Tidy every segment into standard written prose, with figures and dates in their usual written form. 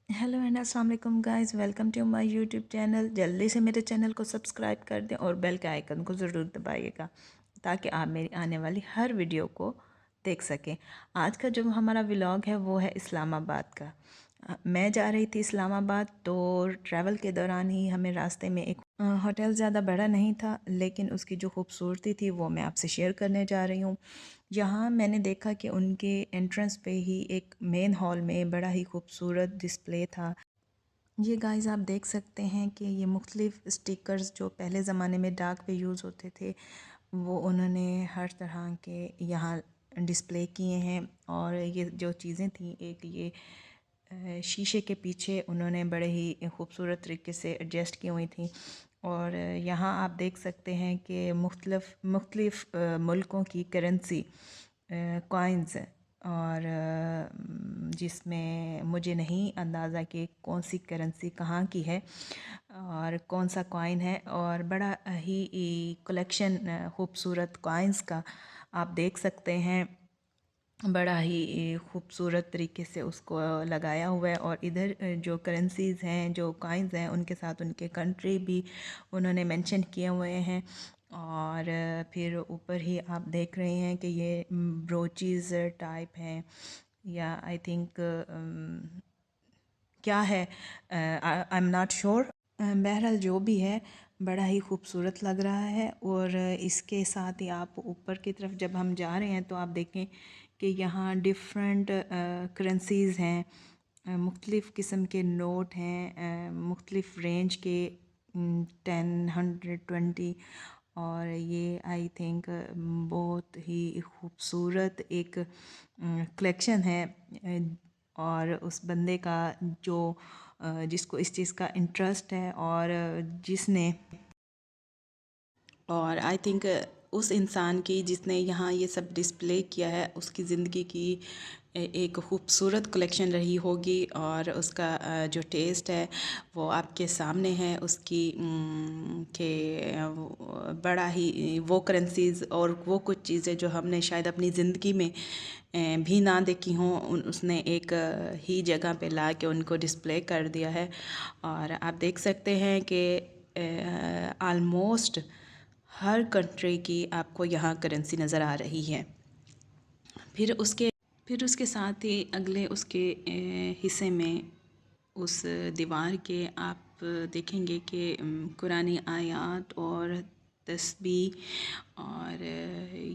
Hello and अस्सलाम वालेकुम गाइस, welcome to my YouTube channel. जल्दी से मेरे चैनल को सब्सक्राइब कर दें और बेल के आइकन को ज़रूर दबाइएगा ताकि आप मेरी आने वाली हर वीडियो को देख सकें। आज का जो हमारा व्लॉग है वो है इस्लामाबाद का। मैं जा रही थी इस्लामाबाद, तो ट्रैवल के दौरान ही हमें रास्ते में एक होटल ज़्यादा बड़ा नहीं था, लेकिन उसकी जो खूबसूरती थी वो मैं आपसे शेयर करने जा रही हूँ। यहाँ मैंने देखा कि उनके एंट्रेंस पे ही एक मेन हॉल में बड़ा ही खूबसूरत डिस्प्ले था। ये गाइस आप देख सकते हैं कि ये मुख्तलिफ़ स्टिकर्स जो पहले ज़माने में डाक पे यूज़ होते थे, वो उन्होंने हर तरह के यहाँ डिस्प्ले किए हैं। और ये जो चीज़ें थी, एक ये शीशे के पीछे उन्होंने बड़े ही खूबसूरत तरीके से एडजस्ट की हुई थी। और यहाँ आप देख सकते हैं कि मुख्तलिफ़ मुल्कों की करेंसी कॉइन्स, और जिसमें मुझे नहीं अंदाज़ा कि कौन सी करेंसी कहाँ की है और कौन सा कॉइन है। और बड़ा ही कलेक्शन खूबसूरत कॉइन्स का आप देख सकते हैं। बड़ा ही खूबसूरत तरीके से उसको लगाया हुआ है। और इधर जो करेंसीज़ हैं, जो कॉइन्स हैं, उनके साथ उनके कंट्री भी उन्होंने मेंशन किए हुए हैं। और फिर ऊपर ही आप देख रहे हैं कि ये ब्रोचीज़ टाइप हैं, या आई थिंक क्या है, आई एम नॉट श्योर। बहरहाल जो भी है, बड़ा ही खूबसूरत लग रहा है। और इसके साथ ही आप ऊपर की तरफ जब हम जा रहे हैं तो आप देखें कि यहाँ डिफरेंट करेंसीज़ हैं, मुख्तलिफ़ किस्म के नोट हैं, मुख्तलिफ़ रेंज के, 10, 100, 20। और ये आई थिंक बहुत ही खूबसूरत एक कलेक्शन है। और उस बंदे का जो जिसको इस चीज़ का इंटरेस्ट है, और जिसने, और आई थिंक उस इंसान की जिसने यहाँ ये सब डिस्प्ले किया है, उसकी ज़िंदगी की एक खूबसूरत कलेक्शन रही होगी। और उसका जो टेस्ट है वो आपके सामने है। उसकी के बड़ा ही वो करेंसीज़ और वो कुछ चीज़ें जो हमने शायद अपनी ज़िंदगी में भी ना देखी हों, उसने एक ही जगह पे ला के उनको डिस्प्ले कर दिया है। और आप देख सकते हैं कि आलमोस्ट हर कंट्री की आपको यहाँ करेंसी नज़र आ रही है। फिर उसके फिर उसके साथ ही अगले उसके हिस्से में उस दीवार के आप देखेंगे कि कुरानी आयत और तस्बीह, और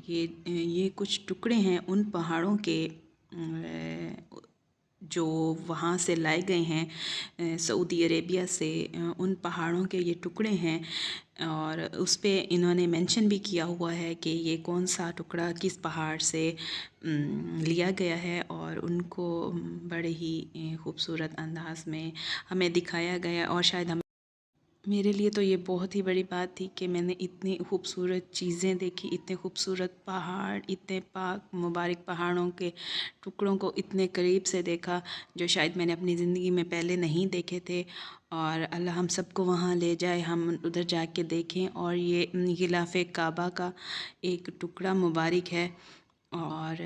ये कुछ टुकड़े हैं उन पहाड़ों के जो वहाँ से लाए गए हैं सऊदी अरेबिया से। उन पहाड़ों के ये टुकड़े हैं, और उस पे इन्होंने मेंशन भी किया हुआ है कि ये कौन सा टुकड़ा किस पहाड़ से लिया गया है। और उनको बड़े ही खूबसूरत अंदाज में हमें दिखाया गया। और शायद हम मेरे लिए तो ये बहुत ही बड़ी बात थी कि मैंने इतनी खूबसूरत चीज़ें देखी, इतने खूबसूरत पहाड़, इतने पाक मुबारक पहाड़ों के टुकड़ों को इतने करीब से देखा, जो शायद मैंने अपनी ज़िंदगी में पहले नहीं देखे थे। और अल्लाह हम सबको वहाँ ले जाए, हम उधर जाके देखें। और ये गिलाफ़ काबा का एक टुकड़ा मुबारक है। और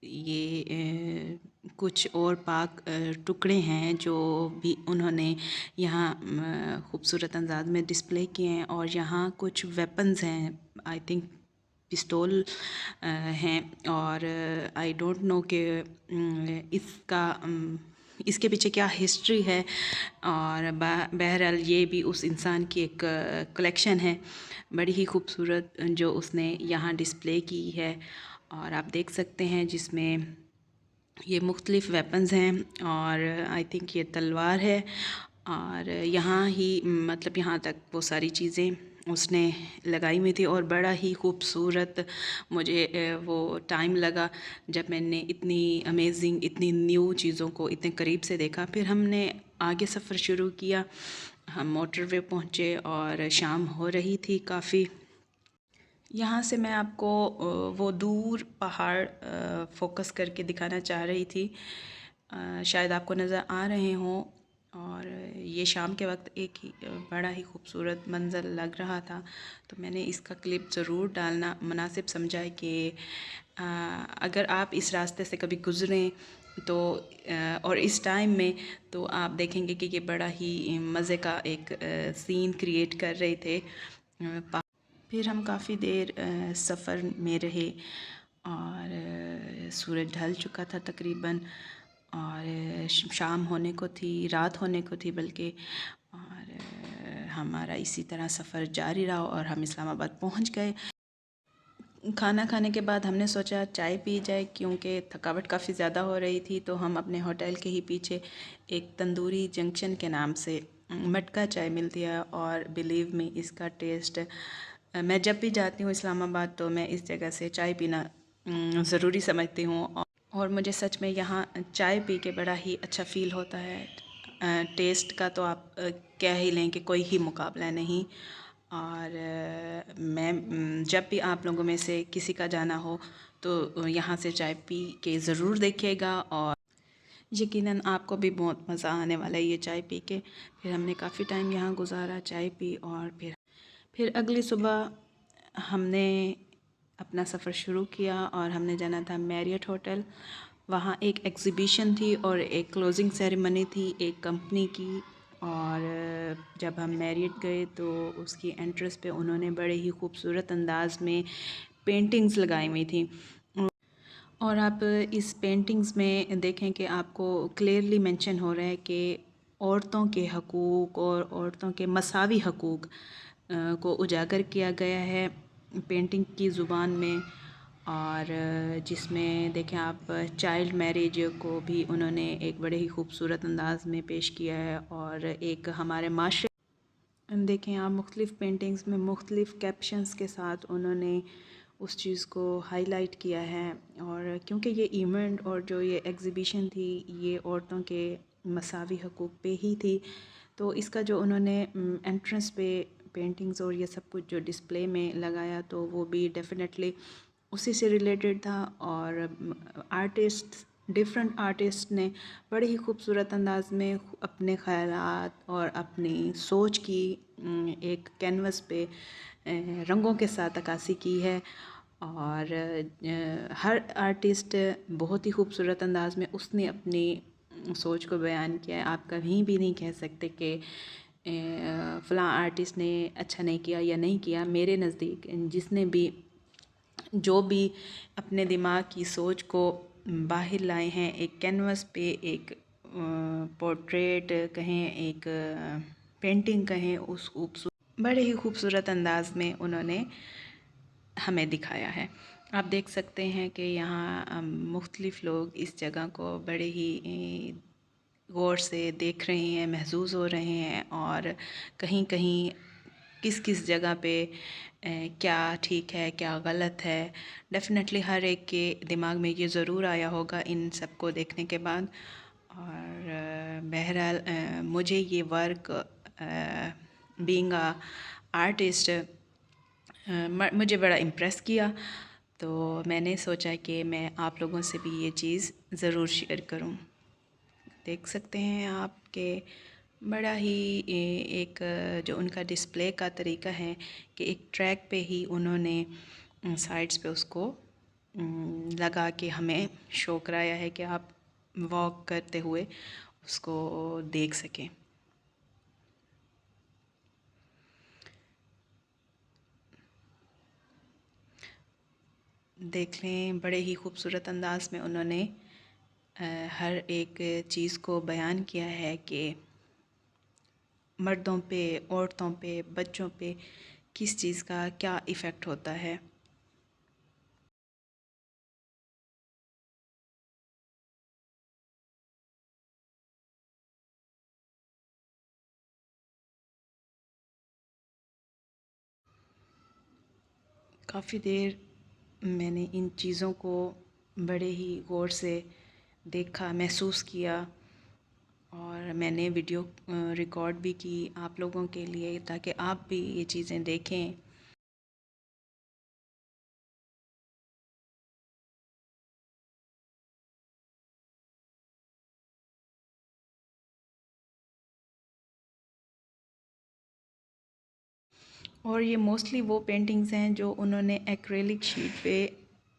ये कुछ और पाक टुकड़े हैं जो भी उन्होंने यहाँ खूबसूरत अंदाज में डिस्प्ले किए हैं। और यहाँ कुछ वेपन्स हैं, आई थिंक पिस्तौल हैं। और आई डोंट नो कि इसका इसके पीछे क्या हिस्ट्री है। और बहरहाल ये भी उस इंसान की एक कलेक्शन है, बड़ी ही खूबसूरत, जो उसने यहाँ डिस्प्ले की है। और आप देख सकते हैं जिसमें ये मुख्तलिफ़ वेपन्स हैं। और आई थिंक ये तलवार है। और यहाँ ही मतलब यहाँ तक वो सारी चीज़ें उसने लगाई हुई थी। और बड़ा ही खूबसूरत मुझे वो टाइम लगा जब मैंने इतनी अमेजिंग, इतनी न्यू चीज़ों को इतने करीब से देखा। फिर हमने आगे सफ़र शुरू किया, हम मोटरवे पहुँचे और शाम हो रही थी काफ़ी। यहाँ से मैं आपको वो दूर पहाड़ फोकस करके दिखाना चाह रही थी, शायद आपको नज़र आ रहे हों। और ये शाम के वक्त एक ही बड़ा ही खूबसूरत मंज़र लग रहा था, तो मैंने इसका क्लिप ज़रूर डालना मुनासिब समझा कि अगर आप इस रास्ते से कभी गुज़रें तो और इस टाइम में तो आप देखेंगे कि ये बड़ा ही मज़े का एक सीन क्रिएट कर रहे थे। फिर हम काफ़ी देर सफ़र में रहे और सूरज ढल चुका था तकरीबन, और शाम होने को थी, रात होने को थी बल्कि। और हमारा इसी तरह सफ़र जारी रहा और हम इस्लामाबाद पहुंच गए। खाना खाने के बाद हमने सोचा चाय पी जाए, क्योंकि थकावट काफ़ी ज़्यादा हो रही थी। तो हम अपने होटल के ही पीछे एक तंदूरी जंक्शन के नाम से मटका चाय मिलती है, और बिलीव मी इसका टेस्ट, मैं जब भी जाती हूँ इस्लामाबाद तो मैं इस जगह से चाय पीना ज़रूरी समझती हूँ। और मुझे सच में यहाँ चाय पी के बड़ा ही अच्छा फ़ील होता है। टेस्ट का तो आप कह ही लें कि कोई ही मुकाबला नहीं। और मैं जब भी आप लोगों में से किसी का जाना हो तो यहाँ से चाय पी के ज़रूर देखिएगा, और यकीनन आपको भी बहुत मज़ा आने वाला है ये चाय पी के। फिर हमने काफ़ी टाइम यहाँ गुजारा, चाय पी, और फिर अगली सुबह हमने अपना सफ़र शुरू किया और हमने जाना था मैरियट होटल। वहाँ एक एग्ज़िबिशन थी और एक क्लोजिंग सेरेमनी थी एक कंपनी की। और जब हम मैरियट गए तो उसकी एंट्रेंस पे उन्होंने बड़े ही खूबसूरत अंदाज में पेंटिंग्स लगाई हुई थी। और आप इस पेंटिंग्स में देखें कि आपको क्लियरली मेंशन हो रहा है कि औरतों के हकूक़ और औरतों के मसावी हकूक़ को उजागर किया गया है पेंटिंग की ज़ुबान में। और जिसमें देखें आप चाइल्ड मैरिज को भी उन्होंने एक बड़े ही खूबसूरत अंदाज में पेश किया है। और एक हमारे माशरे देखें आप मुख्तलिफ़ पेंटिंग्स में मुख्तलिफ़ कैप्शंस के साथ उन्होंने उस चीज़ को हाईलाइट किया है। और क्योंकि ये इवेंट और जो ये एग्ज़िबिशन थी ये औरतों के मसावी हकूक़ पे ही थी, तो इसका जो उन्होंने एंट्रेंस पे पेंटिंग्स और ये सब कुछ जो डिस्प्ले में लगाया तो वो भी डेफिनेटली उसी से रिलेटेड था। और आर्टिस्ट डिफरेंट आर्टिस्ट ने बड़े ही खूबसूरत अंदाज में अपने ख़यालात और अपनी सोच की एक कैनवस पे रंगों के साथ अक्कासी की है। और हर आर्टिस्ट बहुत ही खूबसूरत अंदाज में उसने अपनी सोच को बयान किया है। आप कहीं भी नहीं कह सकते कि फ़लाँ आर्टिस्ट ने अच्छा नहीं किया या नहीं किया। मेरे नज़दीक जिसने भी जो भी अपने दिमाग की सोच को बाहर लाए हैं एक कैनवस पे, एक पोर्ट्रेट कहें, एक पेंटिंग कहें, उस बड़े ही खूबसूरत अंदाज में उन्होंने हमें दिखाया है। आप देख सकते हैं कि यहाँ मुख्तलिफ़ लोग इस जगह को बड़े ही गौर से देख रहे हैं, महसूस हो रहे हैं, और कहीं कहीं किस किस जगह पे क्या ठीक है क्या गलत है, डेफ़िनेटली हर एक के दिमाग में ये ज़रूर आया होगा इन सब को देखने के बाद। और बहरहाल मुझे ये वर्क बीइंग अ आर्टिस्ट मुझे बड़ा इम्प्रेस किया। तो मैंने सोचा कि मैं आप लोगों से भी ये चीज़ ज़रूर शेयर करूं। देख सकते हैं आप कि बड़ा ही एक जो उनका डिस्प्ले का तरीका है कि एक ट्रैक पे ही उन्होंने साइड्स पे उसको लगा के हमें शो कराया है कि आप वॉक करते हुए उसको देख सकें। देख लें बड़े ही खूबसूरत अंदाज में उन्होंने हर एक चीज़ को बयान किया है कि मर्दों पे, औरतों पे, बच्चों पे किस चीज़ का क्या इफ़ेक्ट होता है। काफ़ी देर मैंने इन चीज़ों को बड़े ही गौर से देखा, महसूस किया, और मैंने वीडियो रिकॉर्ड भी की आप लोगों के लिए ताकि आप भी ये चीज़ें देखें। और ये मोस्टली वो पेंटिंग्स हैं जो उन्होंने एक्रेलिक शीट पे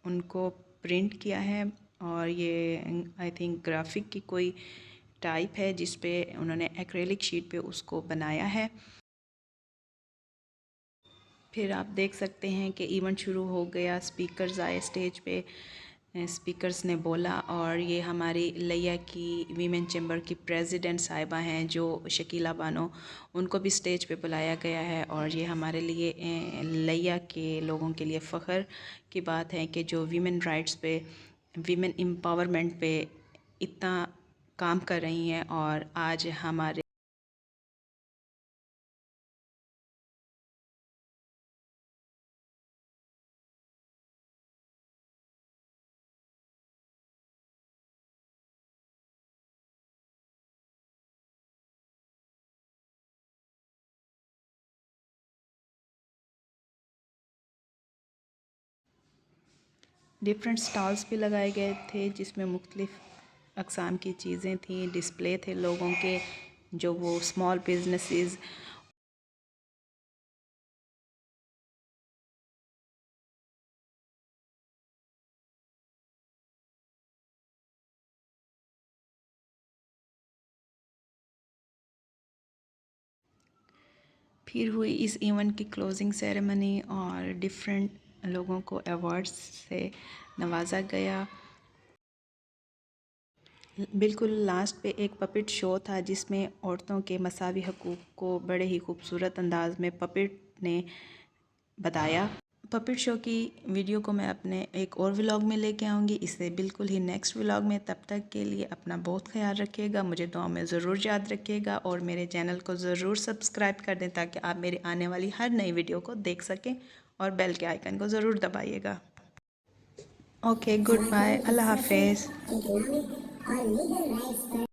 उनको प्रिंट किया है और ये आई थिंक ग्राफिक की कोई टाइप है जिस पे उन्होंने एक्रेलिक शीट पे उसको बनाया है। फिर आप देख सकते हैं कि इवेंट शुरू हो गया, स्पीकर्स आए स्टेज पे, स्पीकर्स ने बोला। और ये हमारी लिया की वीमेन चैम्बर की प्रेसिडेंट साहिबा हैं जो शकीला बानो, उनको भी स्टेज पे बुलाया गया है। और ये हमारे लिए लिया के लोगों के लिए फ़ख्र की बात है कि जो वीमेन राइट्स पे, वीमेन एम्पावरमेंट पे इतना काम कर रही हैं। और आज हमारे डिफरेंट स्टॉल्स भी लगाए गए थे जिसमें मुख्तलिफ़ अक़साम की चीज़ें थी, डिस्प्ले थे लोगों के, जो वो स्मॉल बिजनेसेस। फिर हुई इस इवेंट की क्लोजिंग सेरेमनी और डिफरेंट लोगों को अवार्ड्स से नवाजा गया। बिल्कुल लास्ट पे एक पपेट शो था जिसमें औरतों के मसावी हकूक़ को बड़े ही खूबसूरत अंदाज में पपेट ने बताया। पपेट शो की वीडियो को मैं अपने एक और व्लॉग में लेके आऊँगी, इससे बिल्कुल ही नेक्स्ट व्लॉग में। तब तक के लिए अपना बहुत ख्याल रखिएगा, मुझे दुआ में ज़रूर याद रखिएगा और मेरे चैनल को ज़रूर सब्सक्राइब कर दें ताकि आप मेरी आने वाली हर नई वीडियो को देख सकें। और बेल के आइकन को ज़रूर दबाइएगा। ओके, गुड बाय, अल्लाह हाफिज़।